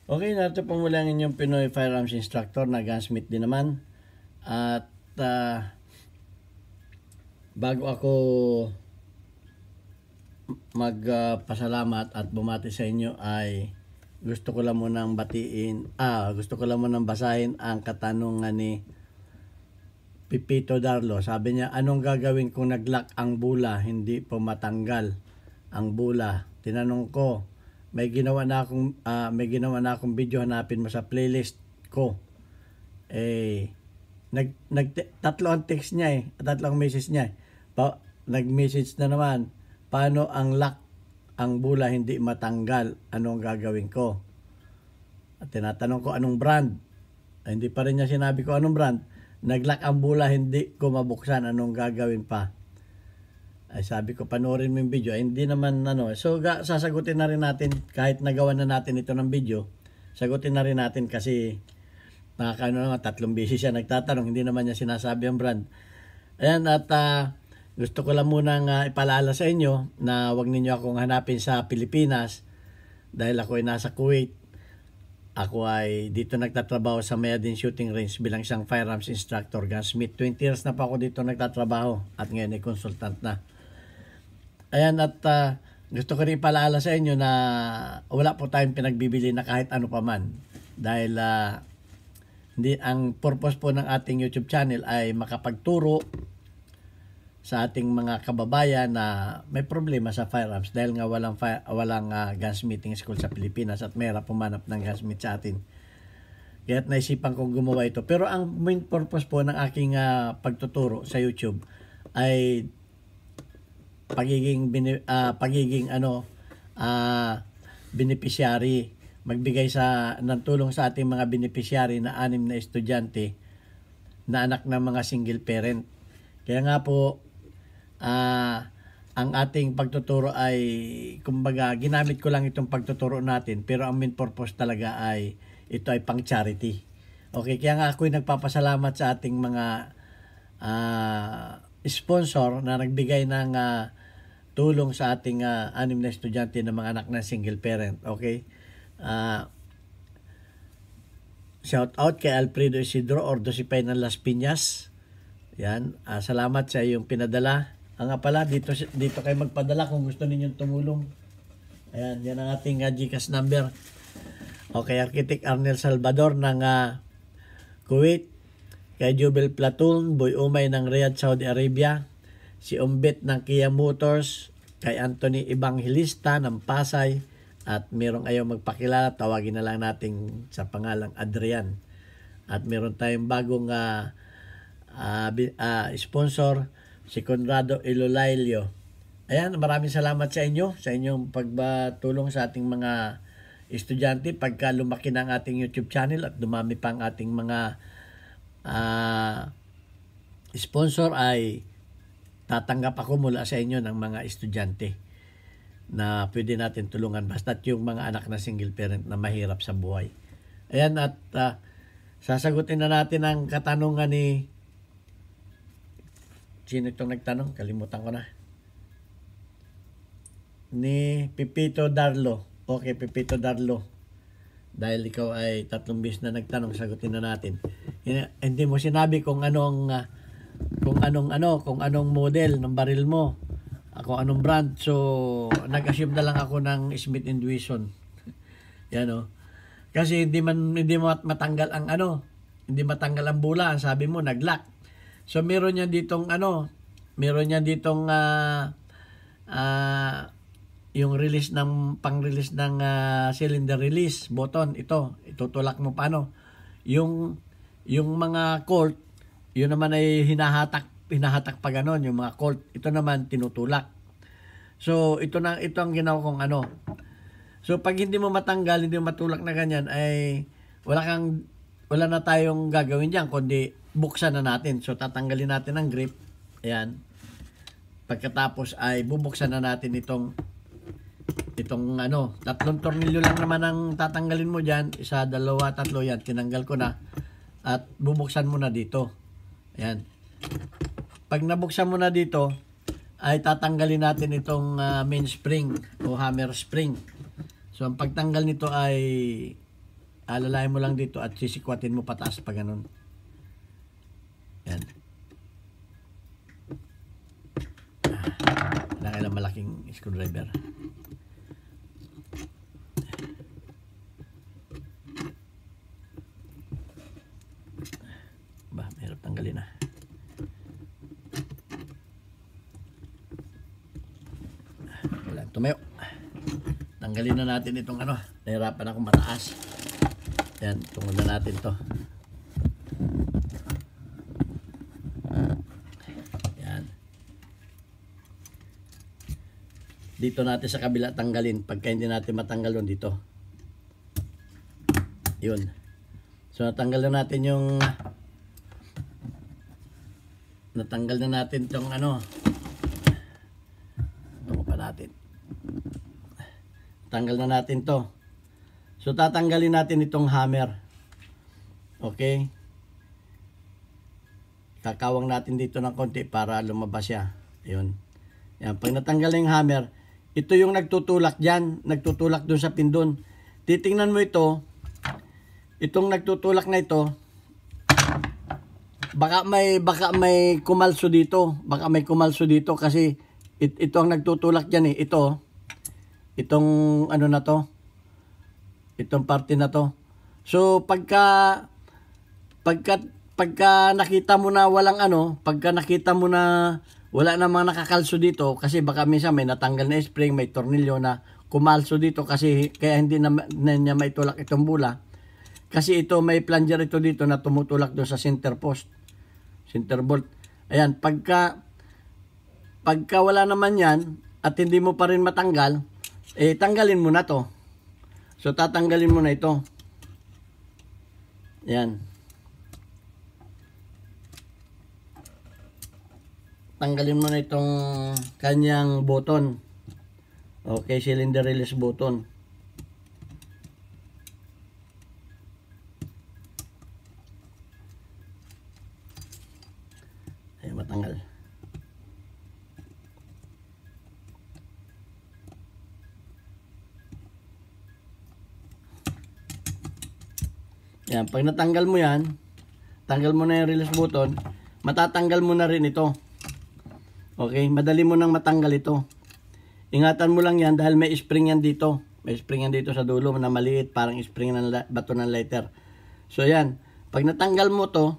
Okay, narito po mula ang inyong Pinoy Firearms Instructor na gunsmith din naman. At bago ako magpasalamat at bumati sa inyo ay gusto ko lang munang basahin ang katanungan ni Pipito Darlo. Sabi niya, anong gagawin kung nag-lock ang bula, hindi po matanggal ang bula? Tinanong ko, may ginawa na akong video, hanapin mo sa playlist ko. Tatlo ang text niya tatlo ang message niya. Nag-message na naman, paano ang lock ang bula hindi matanggal? Anong gagawin ko? At tinatanong ko anong brand. Hindi pa rin niya sinabi ko anong brand. Nag-lock ang bula, hindi ko mabuksan, anong gagawin pa? Ay sabi ko, panoorin mo yung video. Ay, hindi naman So sasagutin na rin natin, kahit nagawa na natin ito ng video, sagutin na rin natin kasi naman, 3 beses siya nagtatanong, hindi naman niya sinasabi ang brand. Ayan, at gusto ko lang munang ipaalala sa inyo na wag ninyo akong hanapin sa Pilipinas dahil ako ay nasa Kuwait. Ako ay dito nagtatrabaho sa Mayadin Shooting Range bilang isang firearms instructor, gunsmith. 20 years na pa ako dito nagtatrabaho at ngayon ay consultant na. Ayan, at gusto ko rin ipaalala sa inyo na wala po tayong pinagbibili na kahit ano pa man. Dahil ang purpose po ng ating YouTube channel ay makapagturo sa ating mga kababayan na may problema sa firearms dahil nga walang gunsmithing school sa Pilipinas at mayroon pumanap ng gunsmith sa atin. Kaya't naisipan kong gumawa ito. Pero ang main purpose po ng aking pagtuturo sa YouTube ay pagiging beneficiary, magbigay ng tulong sa ating mga beneficiary na 6 na estudyante na anak ng mga single parent. Kaya nga po ang ating pagtuturo ay kumbaga ginamit ko lang itong pagtuturo natin, pero ang main purpose talaga ay ito ay pang charity. Okay, kaya nga ako'y nagpapasalamat sa ating mga sponsor na nagbigay ng tulong sa ating 6 na estudyante na mga anak ng single parent. Okay? Shout out kay Alfredo Isidro Ordosipay ng Las Piñas. Yan, salamat sa iyong pinadala. Nga pala, dito kayo magpadala kung gusto ninyong tumulong. Ayan, yan ang ating GCash number. Okay, Architect Arnel Salvador ng Kuwait, kay Jubel Platoon, Boy Umay ng Riyadh, Saudi Arabia, si Umbit ng Kia Motors, kay Anthony Evangelista ng Pasay, at merong ayaw magpakilala, tawagin na lang natin sa pangalang Adrian. At meron tayong bagong sponsor, si Conrado Ilolailio. Ayan, maraming salamat sa inyo, sa inyong pagtulong sa ating mga estudyante. Pagka lumaki na ang ating YouTube channel at dumami pa ang ating mga sponsor, ay tatanggap ako mula sa inyo ng mga estudyante na pwede natin tulungan, basta't yung mga anak na single parent na mahirap sa buhay. Ayan, at sasagutin na natin ang katanungan ni sino itong nagtanong? Kalimutan ko na. Ni Pipito Darlo. Okay, Pipito Darlo. Dahil ikaw ay 3 beses na nagtanong, sagutin na natin. Hindi mo sinabi kung anong model ng baril mo, kung anong brand. So nag-assume na lang ako ng Smith & Wesson. Yan o. Kasi hindi mo matanggal ang hindi matanggal ang bula. Sabi mo nag-lock. So meron niya ditong yung release pang-release ng cylinder release button. Ito itutulak mo paano. Yung mga Colt, yun naman ay hinahatak pa ganon, yung mga Colt. Ito naman tinutulak. So ito ang ginawa kong So pag hindi mo matanggal, hindi mo matulak na ganyan, ay wala na tayong gagawin diyan kundi buksan na natin. So tatanggalin natin ang grip. Ayan. Pagkatapos ay bubuksan na natin itong 3 tornilyo lang naman ang tatanggalin mo diyan. 1, 2, 3 yan. Tinanggal ko na. At bubuksan mo na dito. Ayan. Pag nabuksan mo na dito, ay tatanggalin natin itong mainspring o hammer spring. So ang pagtanggal nito ay alalayan mo lang dito at sisikwatin mo pataas pa ganun. Yan. Kailangan malaking screwdriver. Ba, mahirap tanggalin na. Wala, tumayo. Tanggalin na natin itong ano. Nahirapan akong mataas. Yan, tungol na natin to. Yan. Dito natin sa kabila tanggalin. Pagka hindi natin matanggal yun dito. Yun. So natanggal na natin yung natanggal na natin itong ano. Ito pa natin. Tanggal na natin to. So tatanggalin natin itong hammer. Okay? Kakawang natin dito ng konti para lumabas siya. Ayun. Yan. Pag natanggal na yung hammer, ito yung nagtutulak dyan. Nagtutulak dun sa pindon. Titingnan mo ito. Itong nagtutulak na ito. Baka may kumalso dito. Baka may kumalso dito kasi ito ang nagtutulak dyan eh. Ito. Itong ano na to. Itong parte na to. So pagka nakita mo na walang ano, pagka nakita mo na wala namang nakakalso dito kasi baka minsan may natanggal na spring, may tornilyo na kumalso dito kasi kaya hindi na niya maitulak itong bula. Kasi ito may plunger ito dito na tumutulak doon sa center post. Center bolt. Ayan, pagka wala naman yan at hindi mo pa rin matanggal, eh tanggalin mo na to. So tatanggalin mo na ito. Ayan. Tanggalin mo na itong kanyang button. Okay, cylinder release button. Ayan, matanggal. Yan, pag natanggal mo yan, tanggal mo na yung release button, matatanggal mo na rin ito. Okay, madali mo nang matanggal ito. Ingatan mo lang yan dahil may spring yan dito. May spring yan dito sa dulo na maliit, parang spring ng bato ng lighter. So yan, pag natanggal mo to,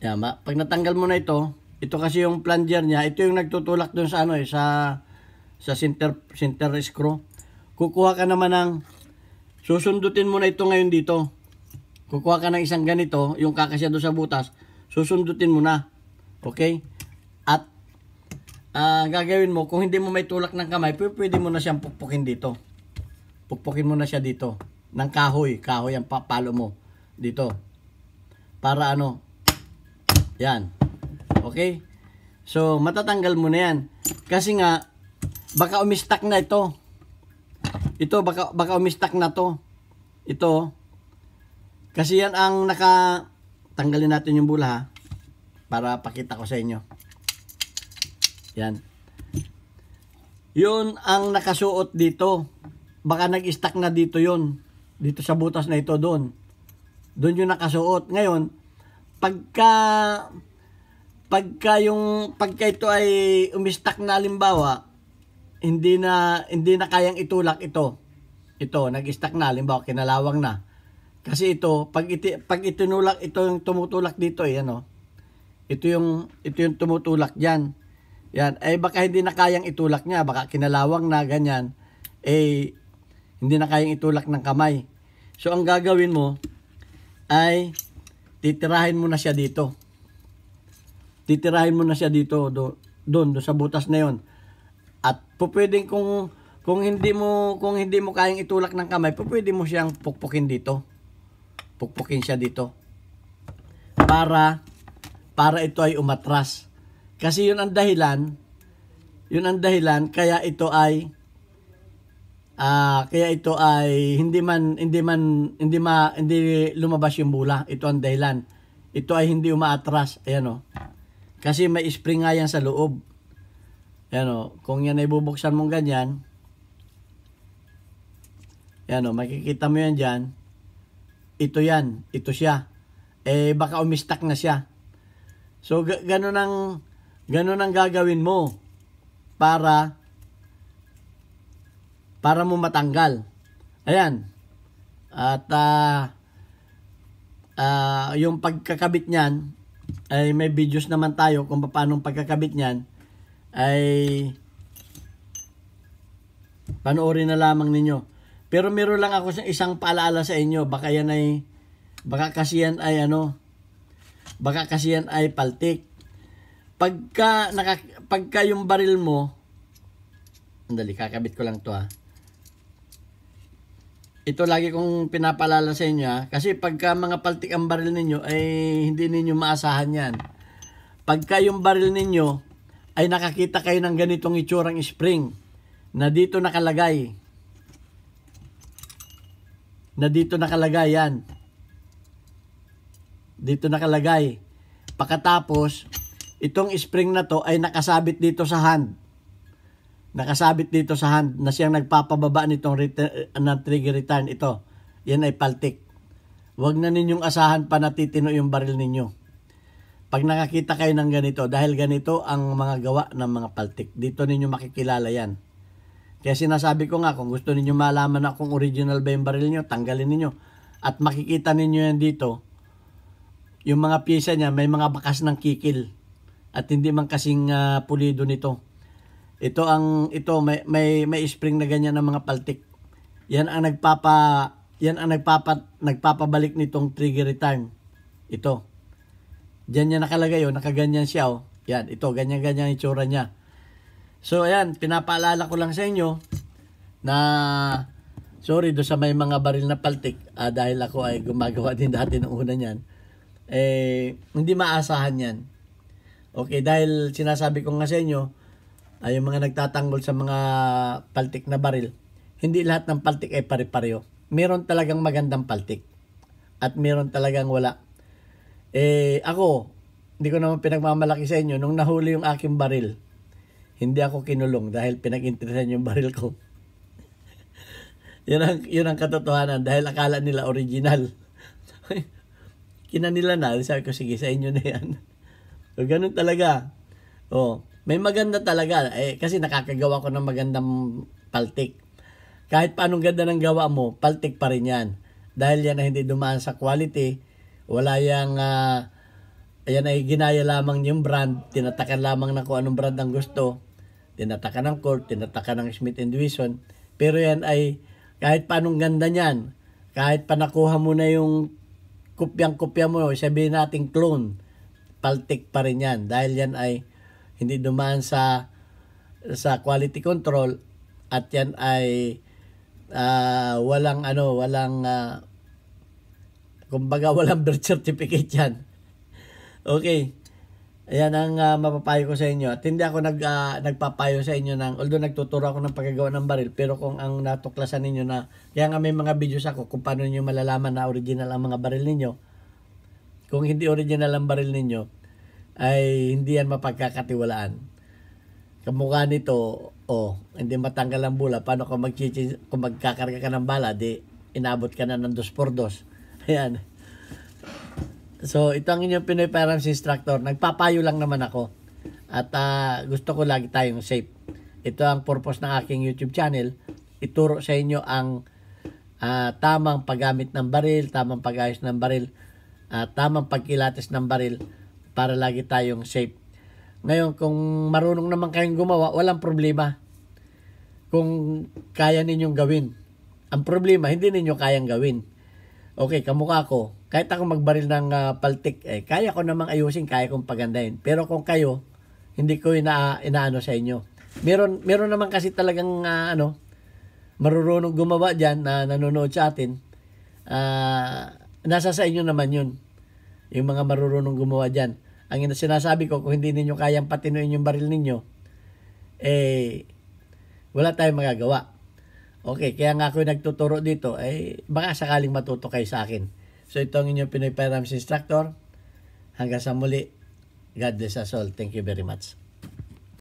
yan, pag natanggal mo na ito kasi yung plunger niya, ito yung nagtutulak dun sa ano eh, sa center screw. Kukuha ka naman ng, susundutin mo na ito ngayon dito. Kukuha ka ng isang ganito, yung kakasya doon sa butas, susundutin mo na. Okay? At gagawin mo, kung hindi mo may tulak ng kamay, pwede mo na siyang pukpukin dito. Pukpukin mo na siya dito. Ng kahoy ang palo mo. Dito. Para ano? Yan. Okay? So, matatanggal mo na yan. Kasi nga, baka umistak na ito. Ito, baka umistak na to. Ito. Kasi yan ang tanggalin natin yung bula ha. Para pakita ko sa inyo. Yan. Yun ang nakasuot dito. Baka nag-stuck na dito yun. Dito sa butas na ito doon. Doon yung nakasuot. Ngayon, pagka ito ay umistak na halimbawa, hindi na kayang itulak ito. Ito, nag-stuck na halimbawa, kinalawang na. Kasi ito, pag itinulak, ito yung tumutulak dito eh, ano. Ito yung tumutulak diyan. Yan, eh baka hindi na kayang itulak niya, baka kinalawang na ganyan. Eh hindi na kayang itulak ng kamay. So ang gagawin mo ay titirahin mo na siya dito. Titirahin mo na siya dito doon sa butas na 'yon. At pwedeng kung hindi mo kayang itulak ng kamay, pwede mo siyang pukpukin dito. Pukpukin siya dito. Para ito ay umatras. Kasi 'yun ang dahilan kaya ito ay hindi lumabas yung bula. Ito ang dahilan. Ito ay hindi umaatras. Ayan o. Kasi may spring nga yan sa loob. Ayan o. Kung yan ay bubuksan mong ganyan, Yan o, makikita mo yan dyan. Ito yan, ito siya. Baka umistak na siya. So, ganun ang gagawin mo para mo matanggal. Ayan. At yung pagkakabit niyan, ay may videos naman tayo kung paano pagkakabit niyan, ay panoorin na lamang ninyo. Pero meron lang ako isang paalala sa inyo, baka kasi yan ay paltik. Pagka yung baril mo, andali, kakabit ko lang to Ito lagi kong pinapaalala sa inyo kasi pagka mga paltik ang baril ninyo ay hindi ninyo maasahan yan. Pagka yung baril ninyo ay nakakita kayo ng ganitong itsurang spring na dito nakalagay. Yan. Dito nakalagay. Pagkatapos, itong spring na to ay nakasabit dito sa hand. Na siyang nagpapababa nitong trigger return. Ito, yan ay paltik. Huwag na ninyong asahan pa na titino yung baril ninyo. Pag nakakita kayo ng ganito, dahil ganito ang mga gawa ng mga paltik, dito ninyo makikilala yan. Kaya sinasabi ko nga, kung gusto ninyo malaman na kung original ba yung baril nyo, tanggalin ninyo. At makikita ninyo yan dito, yung mga pyesa niya, may mga bakas ng kikil. At hindi man kasing pulido nito. Ito may spring na ganyan ng mga paltik. Yan ang nagpapabalik nitong trigger return. Ito. Diyan niya nakalagay nakaganyan siya Yan, ito ganyan itsura niya. So ayan, pinapaalala ko lang sa inyo na sorry do sa may mga baril na paltik dahil ako ay gumagawa din dati ng una niyan. Hindi maasahan yan. Okay, dahil sinasabi ko nga sa inyo, yung mga nagtatanggol sa mga paltik na baril, hindi lahat ng paltik ay pare-pareho. Meron talagang magandang paltik at meron talagang wala. Ako, hindi ko naman pinagmamalaki sa inyo, nung nahuli yung aking baril, hindi ako kinulong dahil pinag-interesan yung baril ko. yun ang katotohanan dahil akala nila original. Kinanila na, sabi ko, sige, sa inyo na yan. So, ganun talaga. May maganda talaga. Kasi nakakagawa ko ng magandang paltik. Kahit paanong ganda ng gawa mo, paltik pa rin yan. Dahil yan ay hindi dumaan sa quality, wala yang, yan ay ginaya lamang yung brand, tinatakan lamang na kung anong brand ang gusto, tinatakan ng Colt, tinatakan ng Smith & Wesson, pero yan ay, kahit paanong ganda niyan, kahit pa nakuha mo na yung kopyang-kopya mo, sabihin natin clone, paltik pa rin yan, dahil yan ay hindi dumaan sa quality control, at yan ay kumbaga walang birth certificate yan. Okay. Ayan ang mapapayo ko sa inyo. At hindi ako nagpapayo sa inyo although nagtuturo ako ng paggagawa ng baril, pero kung ang natuklasan ninyo na, kaya nga may mga videos ako kung paano nyo malalaman na original ang mga baril ninyo. Kung hindi original ang baril ninyo, ay hindi yan mapagkakatiwalaan. Kamukha nito, hindi matanggal ang bula. Paano kung magkakarga ka ng bala, di inabot ka na ng 2x2. Ayan. So, ito ang inyong Pinoy Firearms Instructor. Nagpapayo lang naman ako. At gusto ko lagi tayong safe. Ito ang purpose ng aking YouTube channel. Ituro sa inyo ang tamang paggamit ng baril, tamang pag-ayos ng baril, tamang pagkilates ng baril para lagi tayong safe. Ngayon, kung marunong naman kayong gumawa, walang problema. Kung kaya ninyong gawin. Ang problema, hindi ninyo kayang gawin. Okay, kamukha ko. Kahit ako magbaril ng paltik, kaya ko namang ayusin, kaya kong pagandahin. Pero kung kayo, hindi ko inaano sa inyo. Meron naman kasi talagang marurunong gumawa dyan na nanonood sa atin. Nasa sa inyo naman yun. Yung mga marurunong gumawa dyan. Ang sinasabi ko, kung hindi ninyo kayang patinuin yung baril ninyo, wala tayong magagawa. Okay, kaya nga ako nagtuturo dito, baka sakaling matuto kayo sa akin. So ito ang inyong Pinoy Firearms Instructor. Hanggang sa muli, God bless us all. Thank you very much.